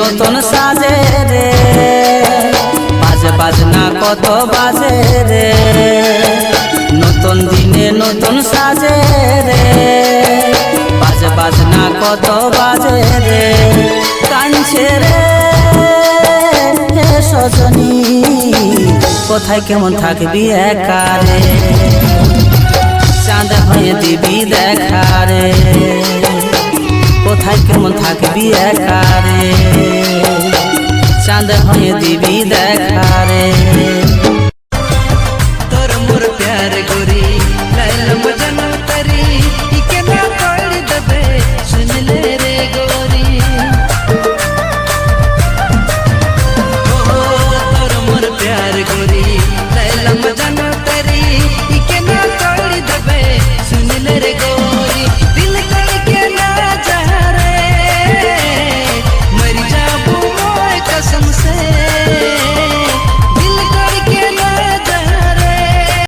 নতুন সাজে রে, বাজে বাজনা কত বাজে রে, নতুন দিনে নতুন সাজে রে, বাজে বাজনা কত বাজে রে। কাঁদছে রে সজনী, কোথায় কেমন থাকবি একা রে, চাঁদ হয়ে দিবি দেখা রে, কোথায় কেমন থাকবি একা রে, চাঁদ হয়ে দিবি দেখা রে।